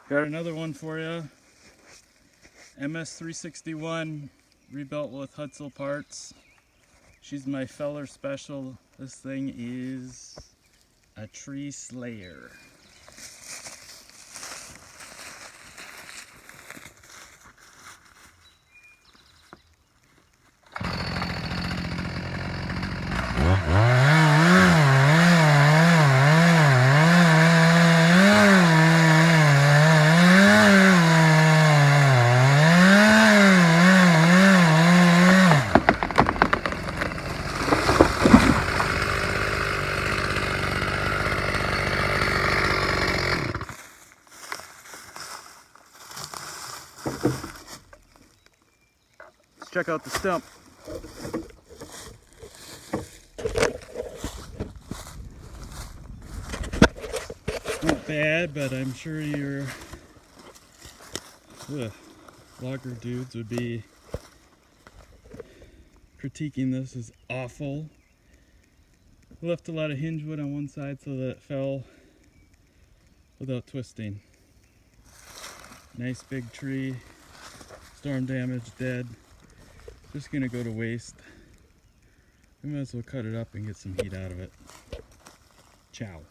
Got another one for you. MS361 rebuilt with Hutzel parts. She's my feller special. This thing is a tree slayer. Let's check out the stump. Not bad, but I'm sure your logger dudes would be critiquing this as awful. Left a lot of hinge wood on one side so that it fell without twisting. Nice big tree, storm damage, dead. Just gonna go to waste. We might as well cut it up and get some heat out of it. Ciao.